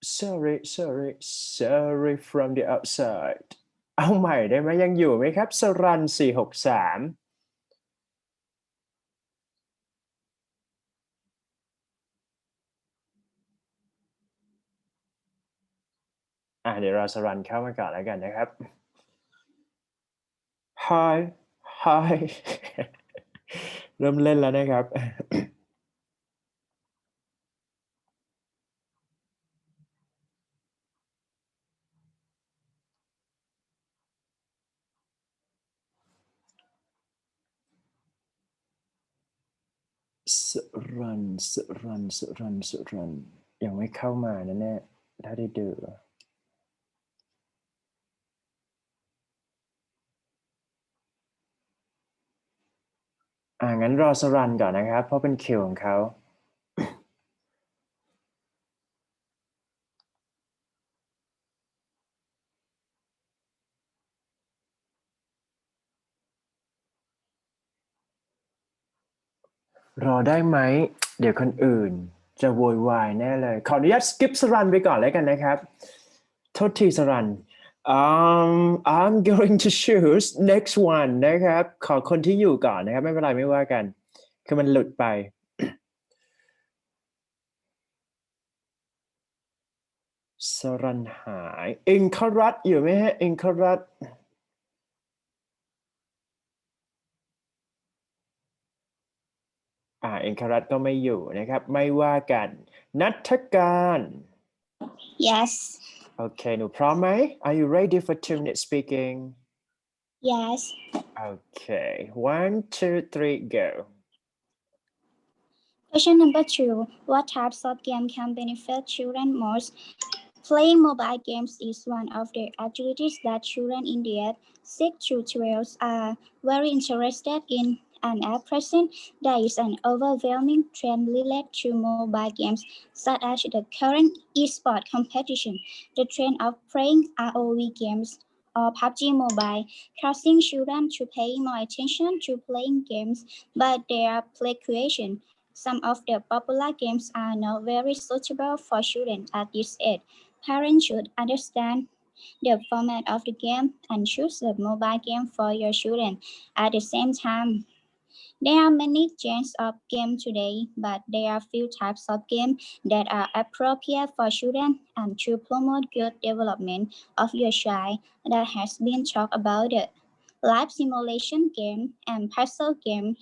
sorry from the outside เอาใหม่ได้ไหมยังอยู่ไหมครับสรัน463เดี๋ยวเราสรันเข้ามาก่อนแล้วกันนะครับ Hi Hi เริ่มเล่นแล้วนะครับ สรันยังไม่เข้ามานะเนี่ยถ้าได้ดูงั้นรอสรันก่อนนะครับเพราะเป็นคิวของเขารอได้ไหมเดี๋ยวคนอื่นจะโวยวายแน่เลยขออนุญาตสกิปสรันไปก่อนแล้วกันนะครับโทษทีสรันI'm going to choose next one นะครับขอคนที่อยู่ก่อนนะครับไม่เป็นไรไม่ว่ากันคือมันหลุดไปสรันหายอิงครัตอยู่ไหมฮะอิงครัตเอ็นคารัตก็ไม่อยู่นะครับไม่ว่ากันนัฐการ Yes. โอเคหนูพร้อมไหม Are you ready for 2 minutes speaking Yes. Okay 1 2 3 go Question number 2. What types of game can benefit children most? Playing mobile games is one of the activities that children in the age 6 to 12 are very interested in, and at present, there is an overwhelming trend related to mobile games, such as the current e-sport competition, the trend of playing ROV games, or PUBG Mobile, causing children to pay more attention to playing games by their play creation. Some of the popular games are not very suitable for children at this age. Parents should understand the format of the game and choose a mobile game for your children. At the same time, there are many genres of games today, but there are few types of games that are appropriate for children, and to promote good development of your child, that has been talked about it. Life simulation game and puzzle game,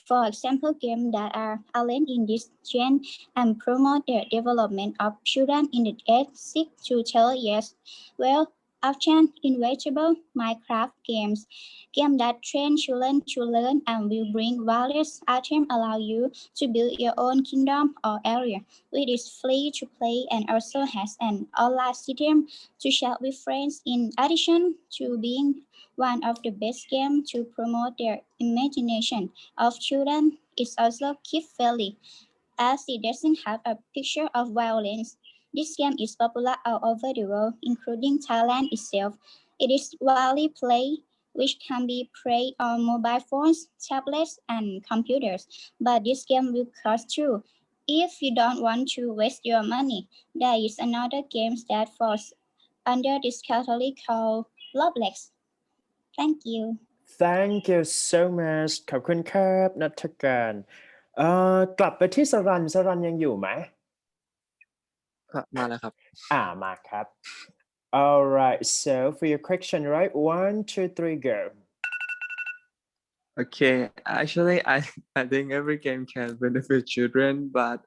for example, games that are alien in this genre and promote the development of children in the age 6 to 12 years. Well, often inevitable Minecraft games that train children to learn and will bring various items allow you to build your own kingdom or area. It is free to play and also has an online system to share with friends. In addition to being one of the best games to promote their imagination of children, is also kid-friendly, as it doesn't have a picture of violence. This game is popular all over the world, including Thailand itself. It is widely played, which can be played on mobile phones, tablets, and computers. But this game will cost too. If you don't want to waste your money, there is another game that falls under this category called Roblox. Thank you. Thank you so much ขอบคุณครับนัฐการกลับไปที่สรันยังอยู่ไหมมาแล้วครับมาครับ Alright so for your question right 1 2 3 go Okay, actually, I think every game can benefit children, but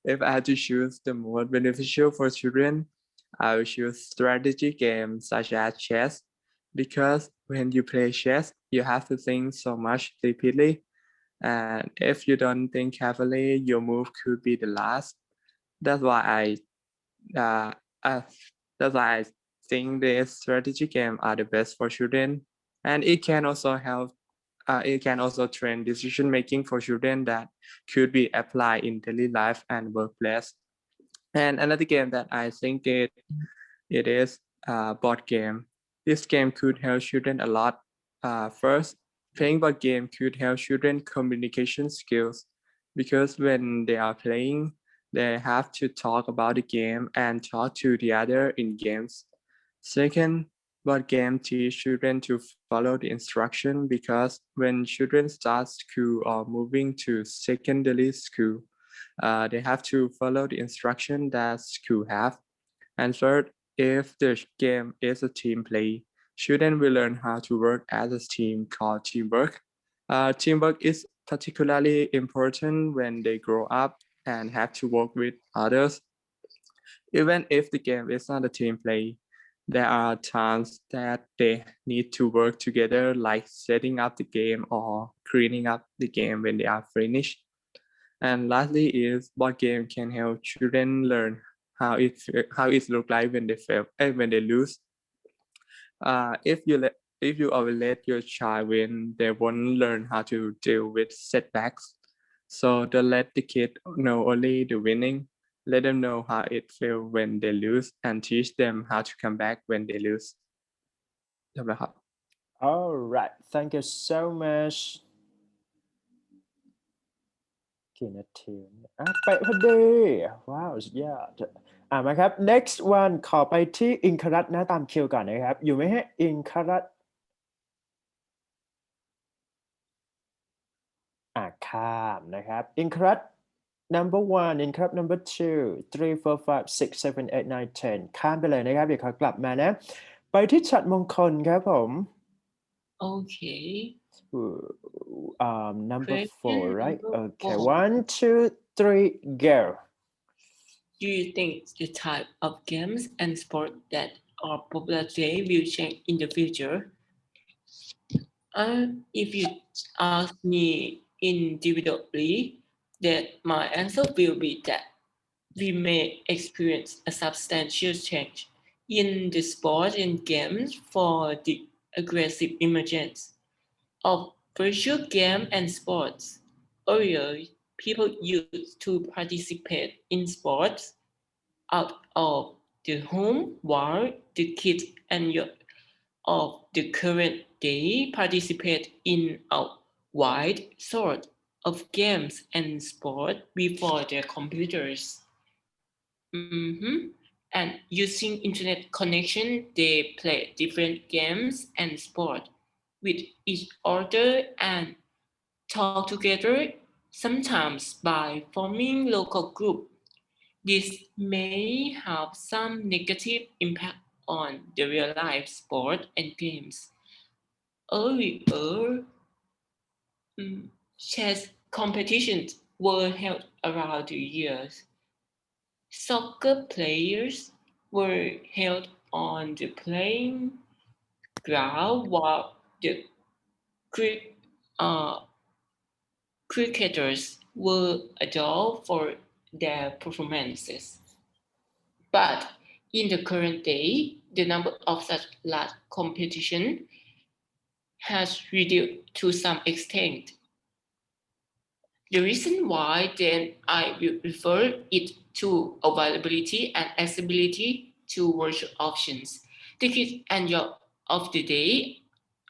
if I had to choose the most beneficial for children, I would choose strategy games such as chess, because when you play chess, you have to think so much repeatedly, and if you don't think carefully, your move could be the last. That's why uh, uh, that's why I think the strategy games are the best for children, and it can also help. It can also train decision making for children that could be applied in daily life and workplace. And another game that I think it is a board game. This game could help children a lot. First, playing board game could help children communication skills, because when they are playing, They have to talk about the game and talk to the other in games. Second, board game teach children to follow the instruction because when children start school or moving to secondary school, they have to follow the instruction that school have. And third, if the game is a team play, children will learn how to work as a team called teamwork. Teamwork is particularly important when they grow up and have to work with others. Even if the game is not a team play, there are times that they need to work together, like setting up the game or cleaning up the game when they are finished. And lastly is board game can help children learn how it look like when they fail and when they lose. If you always let your child win, they won't learn how to deal with setbacks. So don't let the kid know only the winning. Let them know how it feels when they lose and teach them how to come back when they lose. จบแล้วครับ alright thank you so much กี่นาทีไปพอดีว้าวสุดยอดมาครับ next one ขอไปที่อิงครัตนะตามคิวก่อนนะครับอยู่ไหมฮะอิงครัตข้ามนะครับอิงครัต number 1 อิงครัต number 2 3 4 5 6 7 8 9 10ข้ามไปเลยนะครับเดี๋ยวเขากลับมานะไปที่ฉัตรมงคลครับผม Okay. Number Question 4 right number okay 4. 1 2 3 go Do you think the type of games and sport that are popular today will change in the future? If you ask me individually, that my answer will be that we may experience a substantial change in the sport and games for the aggressive emergence of virtual game and sports. Earlier, people used to participate in sports out of the home, while the kids and youth of the current day participate in a wide sort of games and sport before their computers. And using internet connection, they play different games and sport with each other and talk together, sometimes by forming local groups. This may have some negative impact on the real-life sport and games. Earlier, chess competitions were held around the years. Soccer players were held on the playing ground while the cricketers were adored for their performances. But in the current day, the number of such large competition has reduced to some extent. The reason why then I will refer it to availability and accessibility to virtual options. The kids and youth of the day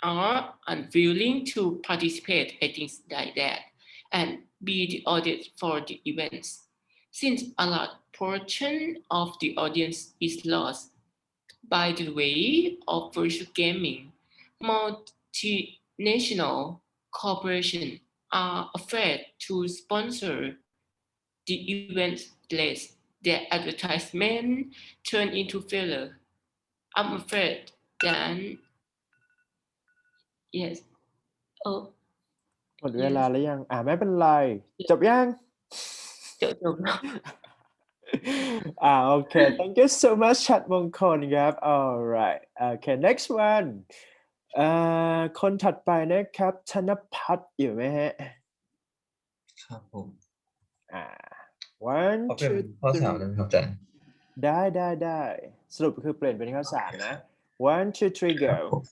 are unwilling to participate in things like that and be the audience for the events. Since a large portion of the audience is lost by the way of virtual gaming, multinational corporations are afraid to sponsor the events lest their advertisement turn into failure. I'm afraid that yes. หมดเวลาแล้วยังไม่เป็นไรจบยัง okay thank you so much ชัดมงคลครับ alright okay next one คนถัดไปนะครับธนพัฒน์อยู่ไหมฮะครับผม one เขาเป็น two ข้อ three 3ได้ไหมครับอาจารย์ ได้สรุปคือเปลี่ยนเป็นข้อ3นะ one two three ครั go บผม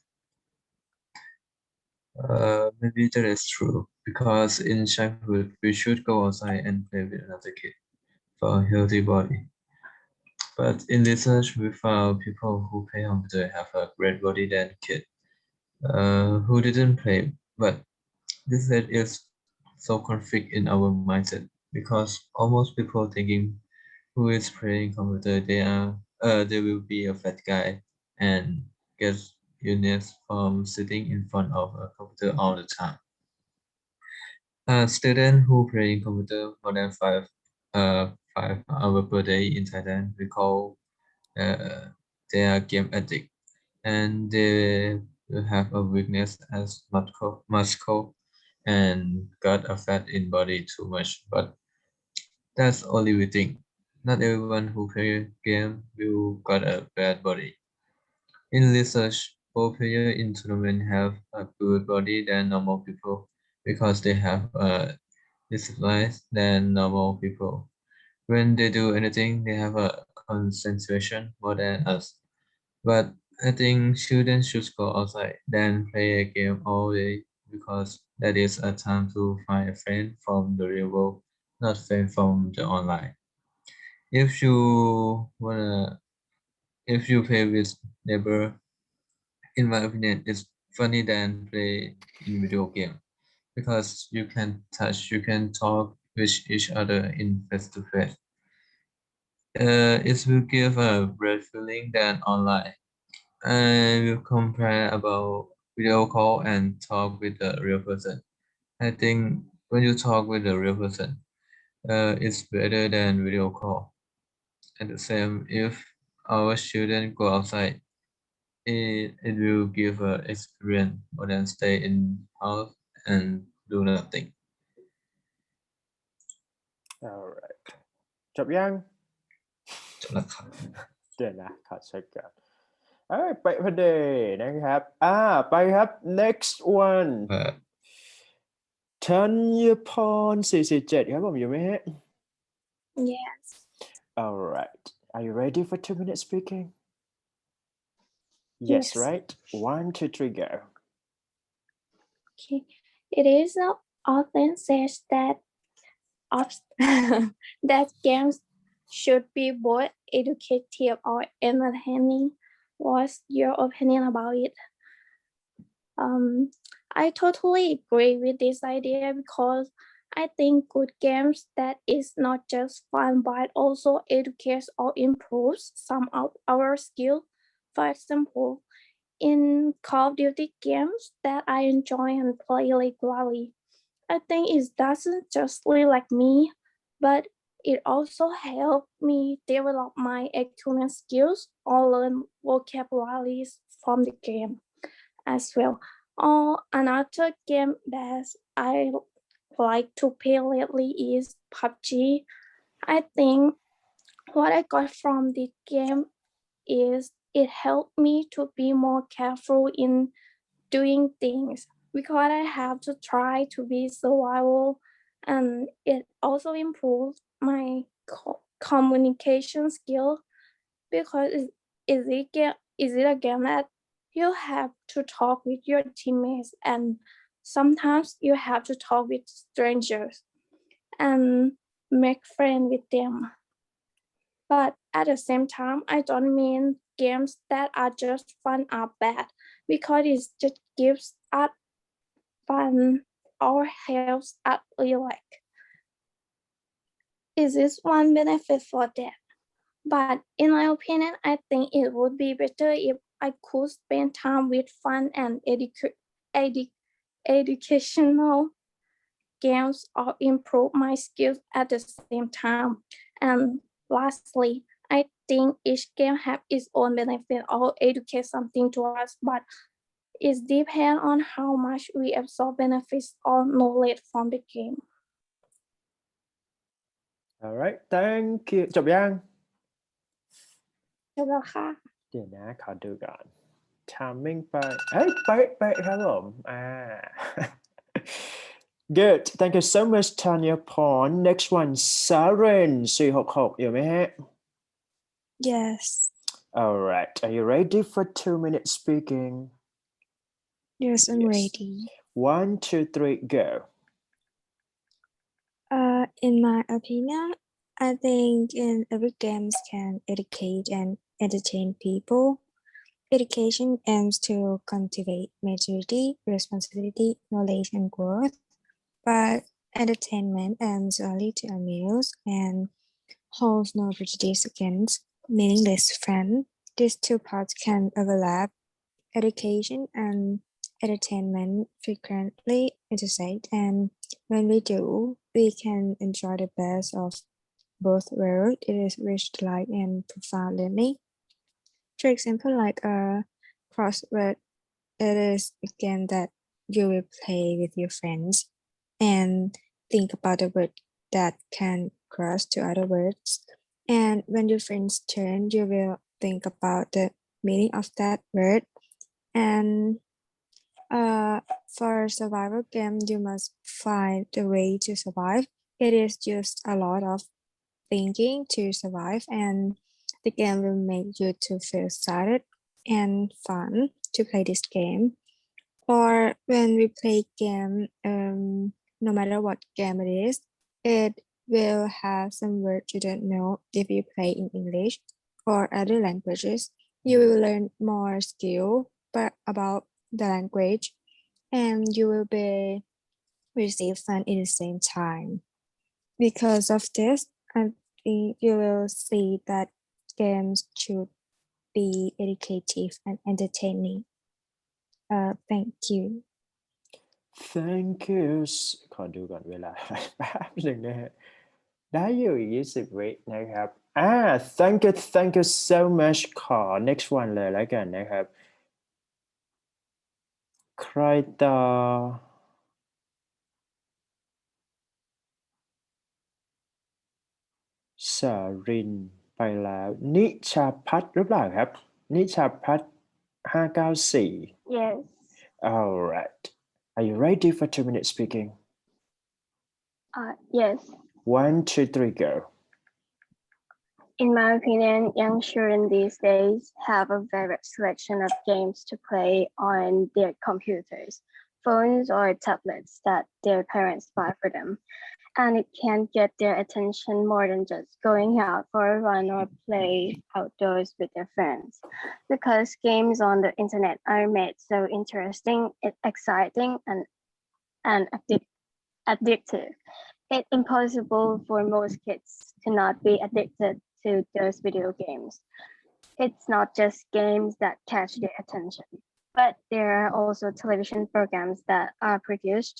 maybe that is true because in childhood we should go outside and play with another kid for a healthy body. But in research, we found people who play computer have a great body than kids who didn't play. But this is so conflict in our mindset. because almost people thinking who is playing computer, they will be a fat guy and get illness from sitting in front of a computer all the time. A student who playing computer more than 5 hours per day in Thailand, we call they are game addict, and they will have a weakness as muscle and got a fat in body too much. But that's only we think. Not everyone who play game will got a bad body. In research, pro players in tournament have a good body than normal people because they have a discipline than normal people. When they do anything, they have a concentration more than us. But I think children should go outside than play a game all day because that is a time to find a friend from the real world, not friend from the online. If you wanna, if you play with neighbor, in my opinion, it's funny than play in video game because you can touch, you can talk with each other in face to face. It will give a great feeling than online. I will compare about video call and talk with the real person. I think when you talk with the real person, it's better than video call. And the same, if our children go outside, it will give a experience more than stay in house and do nothing. alright จบยัง จบแล้วครับ เดี๋ยวนะขอเช็คก่อนไปพอดีนะครับไปครับ next one ธัญพร47ครับผมอยู่ไหมฮะ Yes. alright are you ready for 2 minute speaking yes Yes. right 1 2 3 go Okay. It is often said that that games should be both educative or entertaining. What's your opinion about it? I totally agree with this idea because I think good games that is not just fun but also educates or improves some of our skill. For example, in Call of Duty games that I enjoy and play regularly, I think it doesn't just look like me, but it also helped me develop my acumen skills or learn vocabularies from the game as well. Or another game that I like to play lately is PUBG. I think what I got from the game is it helped me to be more careful in doing things because I have to try to be survival, and it also improved my communication skill because is it a game that you have to talk with your teammates and sometimes you have to talk with strangers and make friends with them. But at the same time, I don't mean games that are just fun are bad because it just gives us fun or helps us relax. Is this one benefit for that? But in my opinion, I think it would be better if I could spend time with fun and educational games or improve my skills at the same time. And lastly, I think each game have its own benefit or educate something to us, but it depends on how much we absorb benefits or knowledge from the game. alright thank you จบยัง จบแล้วค่ะ เดี๋ยวนะขอดูก่อน timing ไปเป๊ะครับผมgood thank you so much Tanya Porn next one Saren 466อยู่ไหมฮะ Yes. alright are you ready for 2 minute speaking Yes, I'm Yes. ready. 1 2 3 go In my opinion, I think in every games can educate and entertain people. Education aims to cultivate maturity, responsibility, knowledge, and growth. But entertainment, and solely to amuse, and holds no prejudice against meaningless fun. These two parts can overlap. Education and entertainment frequently intersect, and when we do, we can enjoy the best of both worlds. It is rich delight and profound learning. For example, like a crossword, it is a game that you will play with your friends and think about a word that can cross to other words. And when your friends turn, you will think about the meaning of that word. And for survival game, you must find a way to survive. It is just a lot of thinking to survive, and the game will make you to feel excited and fun to play this game. Or when we play game, no matter what game it is, it will have some words you don't know. If you play in English or other languages, you will learn more skill but about the language, and you will be receive fun in the same time. Because of this, I think you will see that games should be educative and entertaining. Thank you. thank you ขอดูก่อนเวลา แป๊บหนึ่งนะฮะได้อยู่อีก20 วินะครับthank you so much ขอ next one เลยแล้วกันนะครับใครต่อสารินไปแล้วนิชาพัฒน์หรือเปล่าครับนิชาพัฒน์594 Yes. all right are you ready for 2-minute speaking Yes. 1 2 3 go In my opinion, young children these days have a varied selection of games to play on their computers, phones, or tablets that their parents buy for them. And it can get their attention more than just going out for a run or play outdoors with their friends. Because games on the internet are made so interesting, exciting, and addictive. It's impossible for most kids to not be addicted to those video games. It's not just games that catch their attention, but there are also television programs that are produced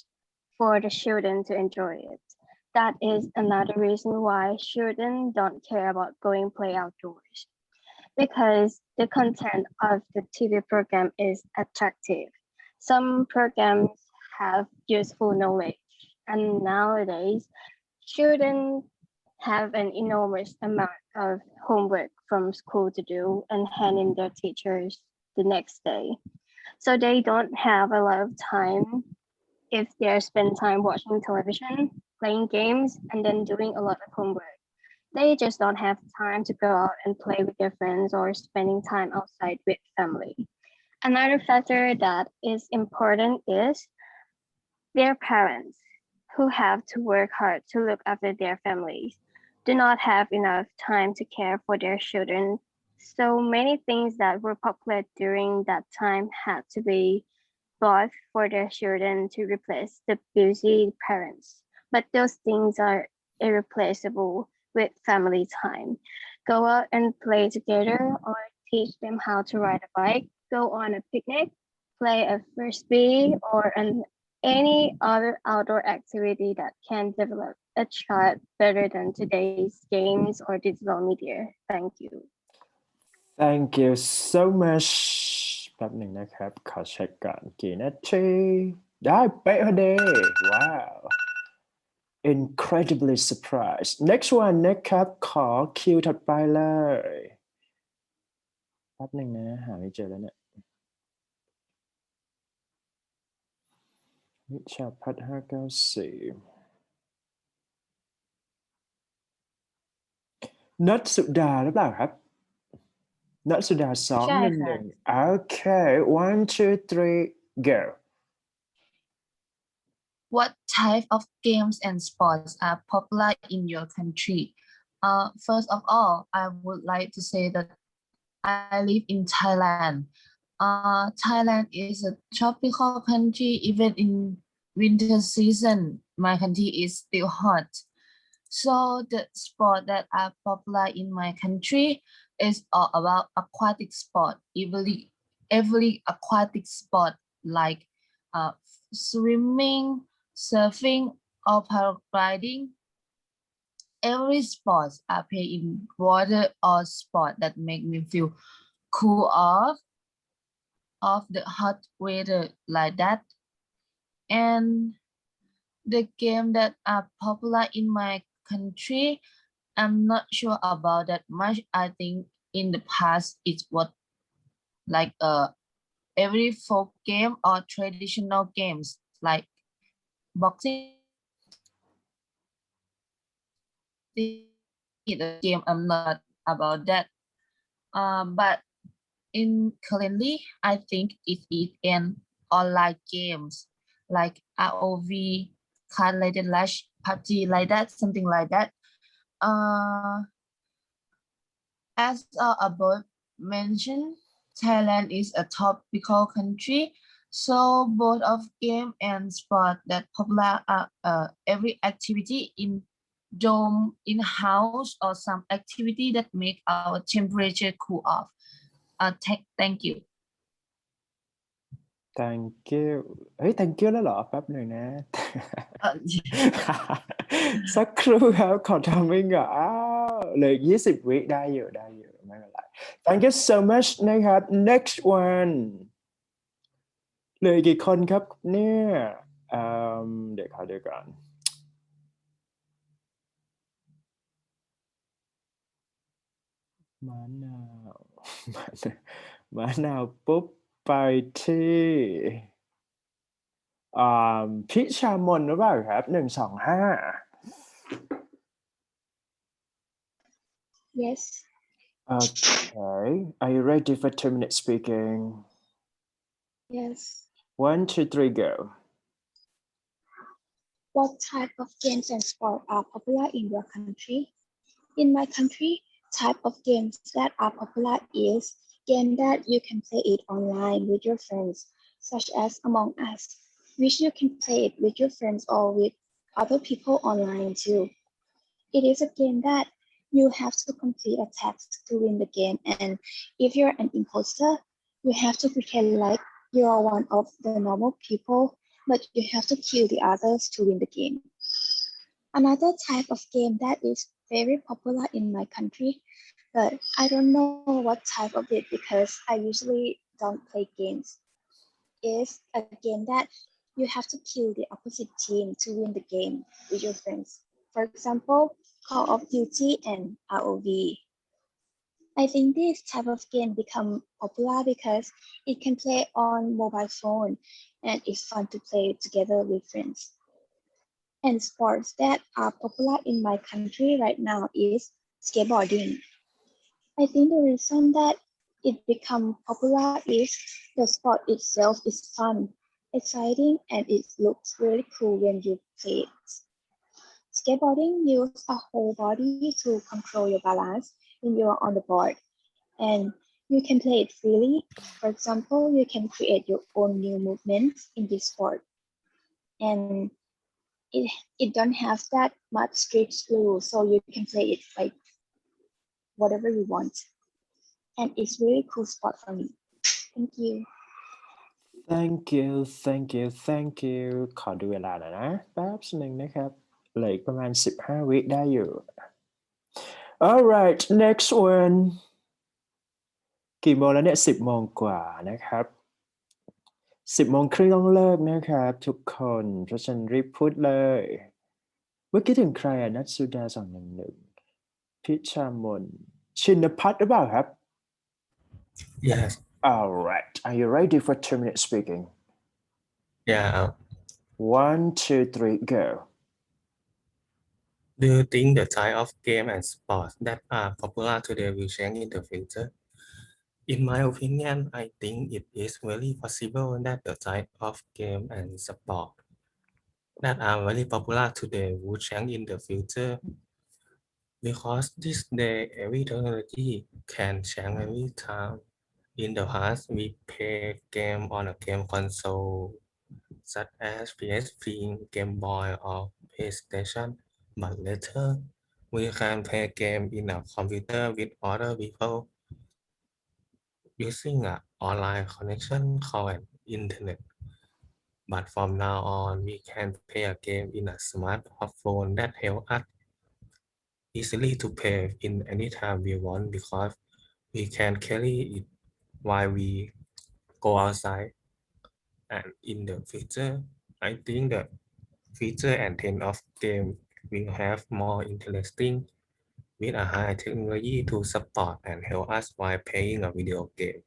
for the children to enjoy it. That is another reason why children don't care about going play outdoors, because the content of the TV program is attractive. Some programs have useful knowledge, and nowadays, children have an enormous amount of homework from school to do and hand in their teachers the next day. So they don't have a lot of time if they spend time watching television, playing games, and then doing a lot of homework. They just don't have time to go out and play with their friends or spending time outside with family. Another factor that is important is their parents, who have to work hard to look after their families, do not have enough time to care for their children. So many things that were popular during that time had to be bought for their children to replace the busy parents. But those things are irreplaceable with family time. Go out and play together, or teach them how to ride a bike, go on a picnic, play a frisbee, or any other outdoor activity that can develop a child better than today's games or digital media. Thank you. thank you so much แป๊บหนึ่งนะครับขอเช็คก่อนกี่นาทีได้เป๊ะพอดีว้าว incredibly surprised next one นะครับขอคิวถัดไปเลยแป๊บหนึ่งนะหาไม่เจอแล้วเนี่ยนิชาพัฒน์594นัทสุดาหรือเปล่าครับนัทสุดา211 okay 1 2 3 go What type of games and sports are popular in your country? First of all, I would like to say that I live in Thailand. Thailand is a tropical country. Even in winter season, my country is still hot. So the sport that are popular in my country is all about aquatic sport. Every aquatic sport like swimming, surfing, or paragliding. Every sports I play in water or sport that make me feel cool of the hot weather like that. And the game that are popular in my country, I'm not sure about that much. I think in the past it was like every folk game or traditional games like boxing. The game I'm not about that. But in currently, I think it is an online games like ROV, Card Laden Lash, PUBG like that, something like that. As above mentioned, Thailand is a tropical country, so both of game and sport that popular are every activity in dome, in house, or some activity that make our temperature cool off. Thank you. thank you เฮ้ย thank you แล้วเหรอแป๊บหนึ่งนะ สักครู่ครับขอทำไม่ก่อนเหลย20 วิได้อยู่ไม่เป็นไร thank you so much นะครับ next one เหลยกี่คนครับเนี่ยเดี๋ยวขอดูก่อนมะนาวมะนาวปุ๊บไปที่พิชามนหรือเปล่าครับ125 Yes. Okay, are you ready for 2 minutes speaking? Yes. 1, 2, 3, go. What type of games and sport are popular in your country? In my country, type of games that are popular is game that you can play it online with your friends, such as Among Us, which you can play it with your friends or with other people online too. It is a game that you have to complete a task to win the game, and if you're an imposter, you have to pretend like you are one of the normal people, but you have to kill the others to win the game. Another type of game that is very popular in my country, but I don't know what type of it because I usually don't play games, is a game that you have to kill the opposite team to win the game with your friends. For example, Call of Duty and ROV. I think this type of game become popular because it can play on mobile phone and it's fun to play together with friends. And sports that are popular in my country right now is skateboarding. I think the reason that it become popular is the sport itself is fun, exciting, and it looks really cool when you play it. Skateboarding uses a whole body to control your balance when you're on the board, and you can play it freely. For example, you can create your own new movements in this sport, and it don't have that much strict rules, so you can play it like whatever you want, and it's really cool sport for me. Thank you. Thank you ขอดูเวลาหน่อยนะแป๊บนึงนะครับเหลืออีกประมาณ15 วิได้อยู่ Alright next one กี่โมงแล้วเนี่ย10 โมงกว่านะครับ10 โมงครึ่งต้องเลิกนะครับทุกคนเพราะฉะนั้นรีบพูดเลยเมื่อกี้ถึงใครนัทสุดา211พิชามนชินพัฒน์หรือเปล่าครับ Yes. Alright are you ready for 2 minutes speaking? Yeah. 1, 2, 3, go. Do you think the type of game and sports that are popular today will change in the future? In my opinion, I think it is very possible that the type of game and sport that are very popular today will change in the future. Because this day, every technology can change every time. In the past, we play game on a game console such as PSP, Game Boy, or PlayStation. But later, we can play game in a computer with other people using an online connection called an internet. But from now on, we can play a game in a smartphone that helps us easily to play in any time we want because we can carry it while we go outside. And in the future, I think the feature and trend of game will have more interesting with a high technology to support and help us while playing a video game,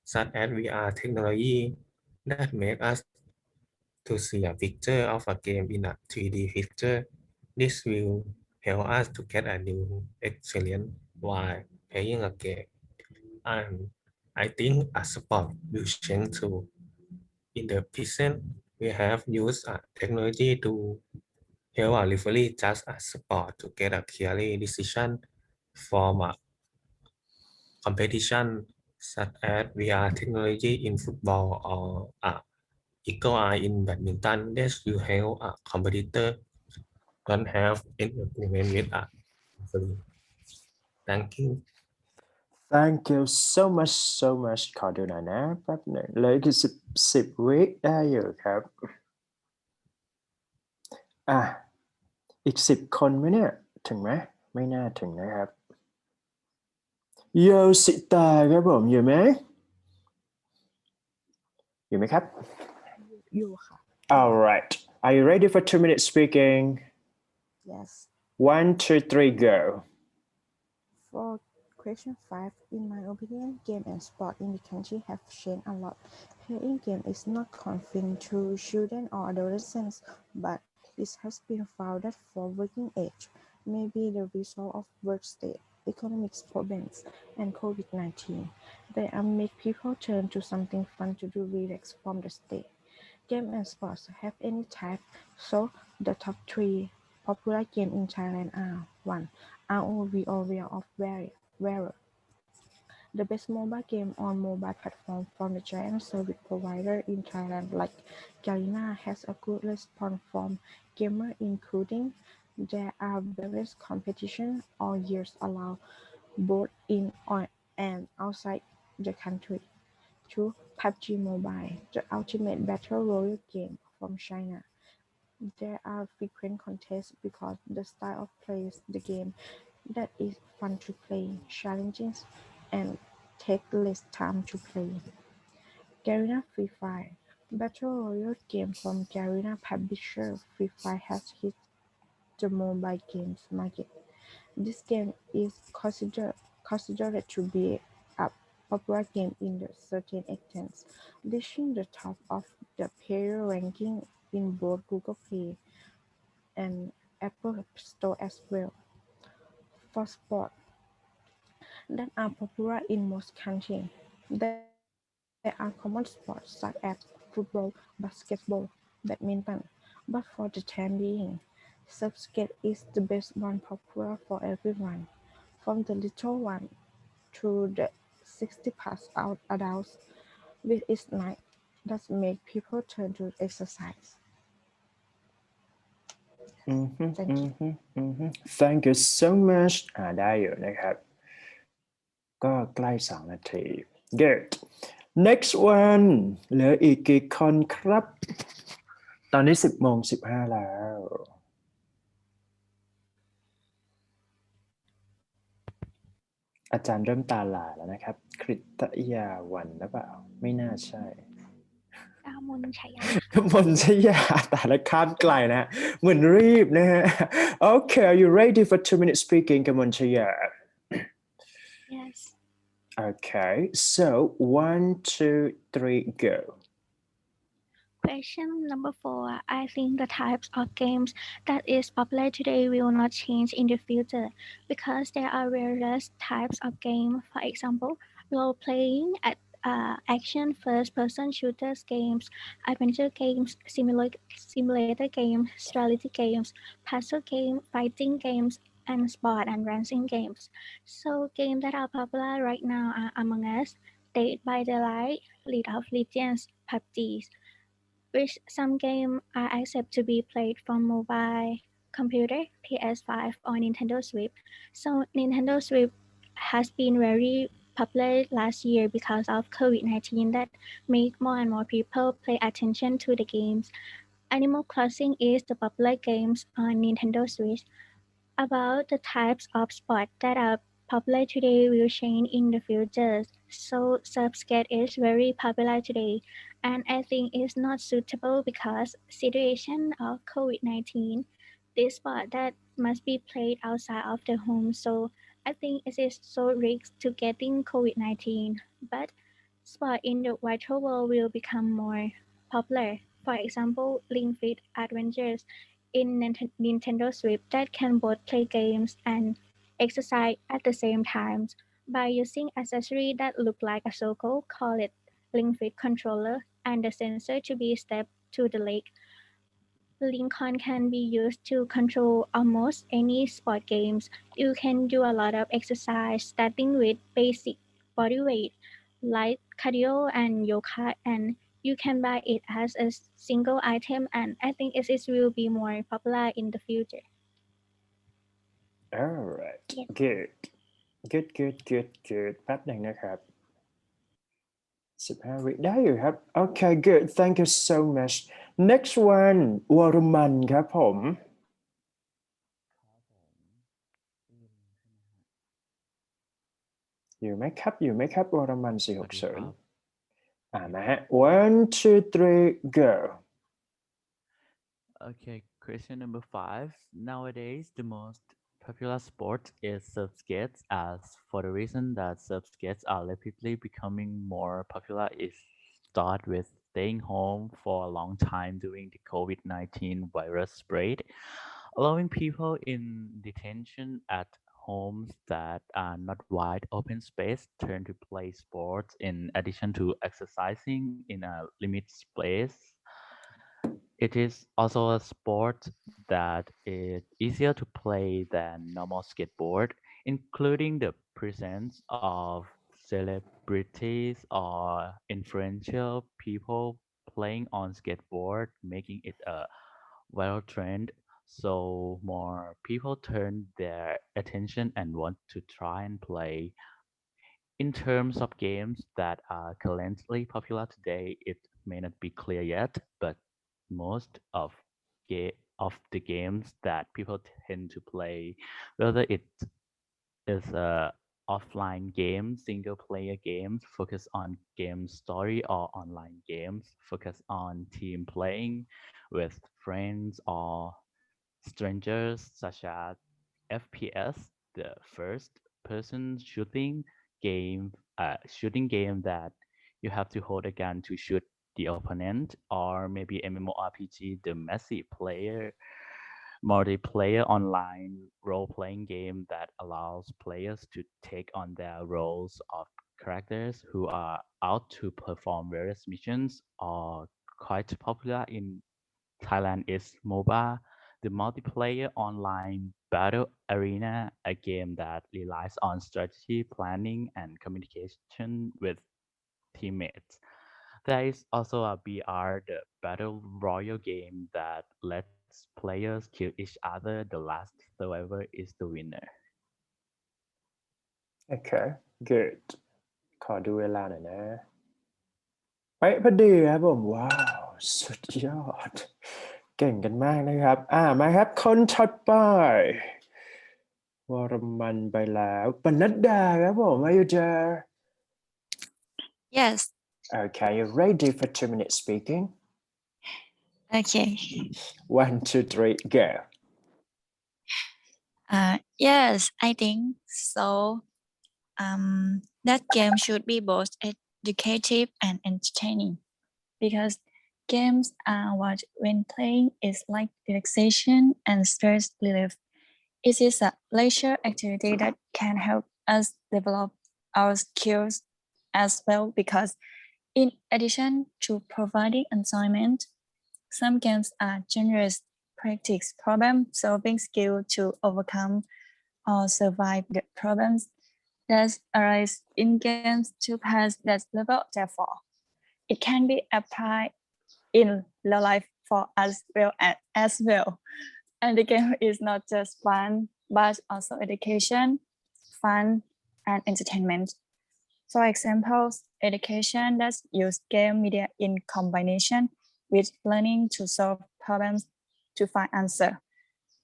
such as VR technology that make us to see a picture of a game in a 3D picture. This will help us to get a new experience while playing a game. And I think a sport will change too. In the present, we have used technology to help a referee judge a sport to get a clear decision from a competition, such as VR technology in football or eagle eye in badminton. This will help a competitor don't have any agreement with a referee. Thank you. Thank you so much ขอดูหน่อยนะแป๊บหนึ่งเหลยคือสิบวิได้อยู่ครับอีก10 คนไหมเนี่ยถึงไหมไม่น่าถึงนะครับโยสิตาครับผมอยู่ไหมครับ อยู่ค่ะ All right are you ready for 2 minutes speaking Yes 1 2 3 go For question 5, in my opinion, game and sport in the country have changed a lot. Playing game is not confined to children or adolescents, but it has been found that for working age, maybe the result of work state, economic problems, and COVID-19. They make people turn to something fun to do relax from the state. Game and sports have any type, so the top 3 popular games in Thailand are 1. ROV or Real of Wearer, the best mobile game on mobile platform from the giant service provider in Thailand like Garena has a good response from gamers including there are various competitions all years allowed both in and outside the country. 2. PUBG Mobile, the ultimate battle royale game from China. There are frequent contests because the style of play the game that is fun to play, challenging, and take less time to play. Garena Free Fire, battle royale game from Garena publisher. Free Fire has hit the mobile games market. This game is considered to be a popular game in a certain extent, reaching the top of the player ranking in both Google Play and Apple Store as well. For sport that are popular in most countries, there are common sports such as football, basketball, badminton, but for the time being, surf is the best one popular for everyone, from the little one to the 60 plus out adults, with its night that make people turn to exercise. Thank you. Thank you so much ได้อยู่นะครับก็ใกล้2 นาที Good next one เหลืออีกกี่คนครับตอนนี้ 10:15 แล้วอาจารย์เริ่มตาลายแล้วนะครับคริตยาวันหรือเปล่าไม่น่าใช่กามนชยา มนชยาแต่ละข้ามไกลนะฮะเหมือนรีบนะฮะ Okay are you ready for 2 minutes speaking กมลชยา Yes Okay so 1 2 3 go Question number 4. I think the types of games that is popular today will not change in the future because there are various types of game. For example, role-playing, action first-person shooters games, adventure games, simulator games, strategy games, puzzle game, fighting games, and sport and racing games. So games that are popular right now are Among Us, Dead by Daylight, League of Legends, PUBG. which some games are accepted to be played from mobile computer, PS5 or Nintendo Switch. So Nintendo Switch has been very popular last year because of COVID-19 that make more and more people pay attention to the games. Animal Crossing is the popular games on Nintendo Switch. About the types of sports that are popular today will change in the future. So surf skate is very popular today, and I think it's not suitable because situation of COVID-19. This sport that must be played outside of the home, so I think it is so risk to getting COVID-19. But sport in the virtual world will become more popular. For example, Ring Fit Adventures in Nintendo Switch that can both play games and exercise at the same time by using accessory that look like a circle, call it Ring Fit controller, and the sensor to be stepped to the leg. Lincoln can be used to control almost any sport games. You can do a lot of exercise starting with basic body weight, light cardio and yoga, and you can buy it as a single item, and I think it will be more popular in the future. alright Yes. good แป๊บหนึ่งนะครับ15 วิได้อยู่ครับ Okay good thank you so much next one วรมันครับผมอยู่ไหมครับวรมัน สวัสดีครับ 460มาฮะ one two three go Okay, question number 5. Nowadays, the most popular sport is surf skates, as for the reason that surf skates are rapidly becoming more popular is start with staying home for a long time during the COVID-19 virus spread, allowing people in detention at homes that are not wide open space turn to play sports in addition to exercising in a limited space. It is also a sport that is easier to play than normal skateboard, including the presence of celebrities or influential people playing on skateboard, making it a viral trend. So more people turn their attention and want to try and play. In terms of games that are currently popular today, it may not be clear yet, but most of the games that people tend to play, whether it is a offline game, single player games, focus on game story, or online games, focus on team playing with friends or strangers, such as FPS, the first person shooting game that you have to hold a gun to shoot the opponent, or maybe MMORPG, the multiplayer online role-playing game that allows players to take on their roles of characters who are out to perform various missions, or quite popular in Thailand is MOBA, the multiplayer online battle arena, a game that relies on strategy, planning, and communication with teammates. There is also a BR, the battle royale game that lets players kill each other. The last survivor is the winner. Okay good ขอดูเวลาหน่อยนะเป๊ะพอดีครับผมว้าวสุดยอดเก่งกันมากนะครับมาครับคนถัดไปวรมันไปแล้วปนัดดาครับผม Are you there Yes. Okay you ready for 2 minutes speaking Okay. 1 2 3 go Yes, I think so. That game should be both educative and entertaining, because games are what when playing is like relaxation and stress relief. It is a leisure activity that can help us develop our skills as well, because in addition to providing enjoyment, some games are generous practice problem-solving skill to overcome or survive the problems that arise in games to pass that level. Therefore, it can be applied in real life for us as well. And the game is not just fun, but also education, fun, and entertainment. For example, education that use game media in combination with learning to solve problems to find answer.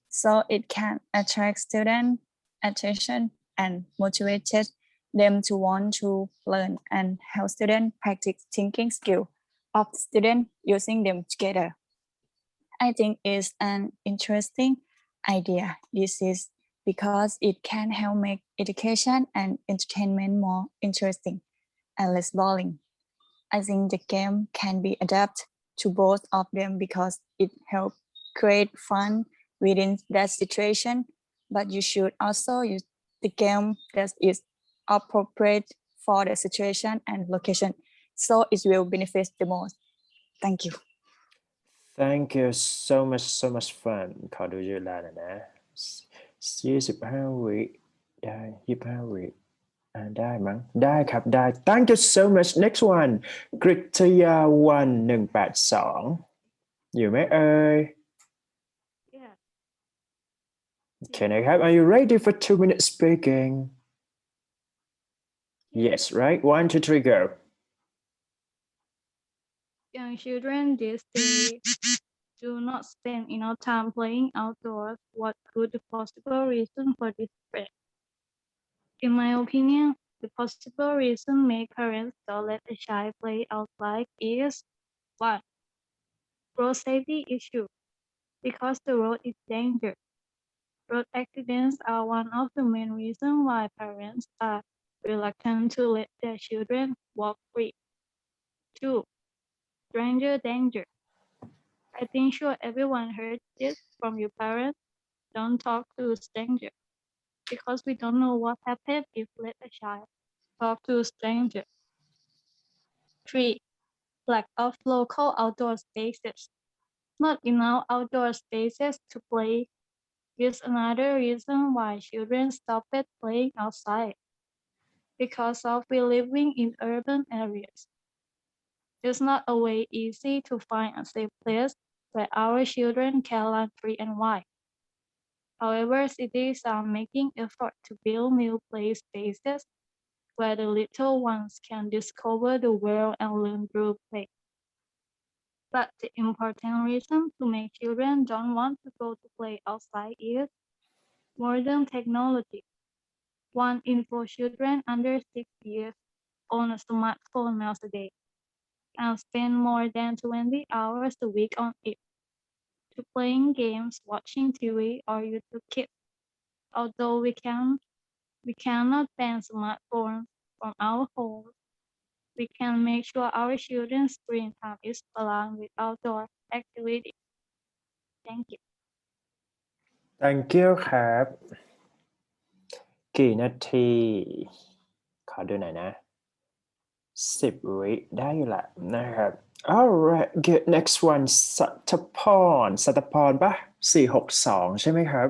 So it can attract student attention and motivated them to want to learn and help students practice thinking skill of students using them together. I think it's an interesting idea. This is because it can help make education and entertainment more interesting and less boring. I think the game can be adapted to both of them because it helps create fun within that situation, but you should also use the game that is appropriate for the situation and location, so it will benefit the most. Thank you. Thank you so much fun ขอดูเวลาหน่อยนะ25 วิได้25 วิได้มั้งได้ครับได้ Thank you so much next one กฤษยาวัน182อยู่ไหมเอ่ย Yeah. โอเคนะครับ Are you ready for 2 minutes speaking Yes right 1 2 3 go Young children these days do not spend enough time playing outdoors. What could the possible reason for this trend? In my opinion, the possible reason make parents don't let a child play outside is 1. Road safety issue. Because the road is dangerous. Road accidents are one of the main reasons why parents are reluctant to let their children walk free. 2. Stranger danger. I think sure everyone heard this from your parents. Don't talk to strangers because we don't know what happens if let a child talk to a stranger. 3. Lack of local outdoor spaces. Not enough outdoor spaces to play is another reason why children stopped playing outside. Because of we living in urban areas. It's not always easy to find a safe place where our children can run free and wild. However, cities are making effort to build new play spaces where the little ones can discover the world and learn through play. But the important reason to make children don't want to go to play outside is modern technology. 1 in 4 children under 6 years own a smartphone nowadays and spend more than 20 hours a week on it to playing games, watching TV, or YouTube Kids. Although we cannot ban smartphones from our homes, we can make sure our children's screen time is balanced with outdoor activities. Thank you. Thank you ครับกี่นาทีขอดูหน่อยนะ10 วิได้อยู่ละนะครับ Alright good next one สัตพรปะ462ใช่ไหมครับ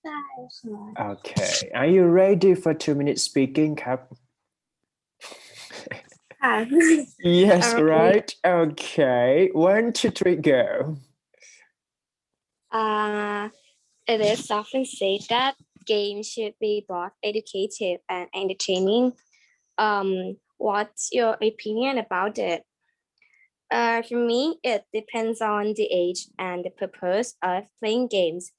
ได้ค่ะ Okay are you ready for 2 minutes speaking ครับ ค่ะ Yes Alright. right Okay 1 2 3 go It is often said that games should be both educative and entertaining. What's your opinion about it? For me, it depends on the age and the purpose of playing games.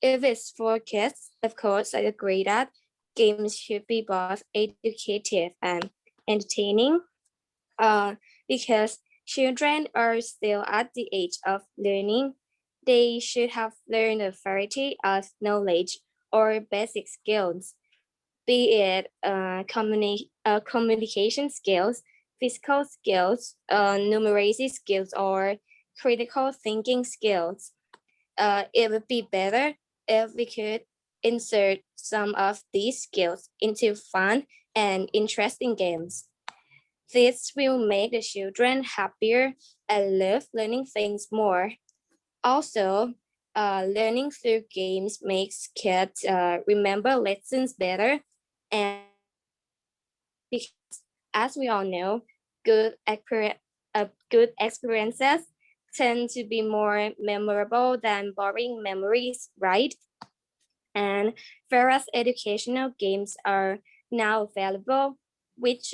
If it's for kids, of course, I agree that games should be both educative and entertaining. Because children are still at the age of learning, they should have learned a variety of knowledge or basic skills, be it communication skills, physical skills, numeracy skills, or critical thinking skills. It would be better if we could insert some of these skills into fun and interesting games. This will make the children happier and love learning things more. Also, learning through games makes kids remember lessons better, and because, as we all know, good experiences tend to be more memorable than boring memories, right? And various educational games are now available, which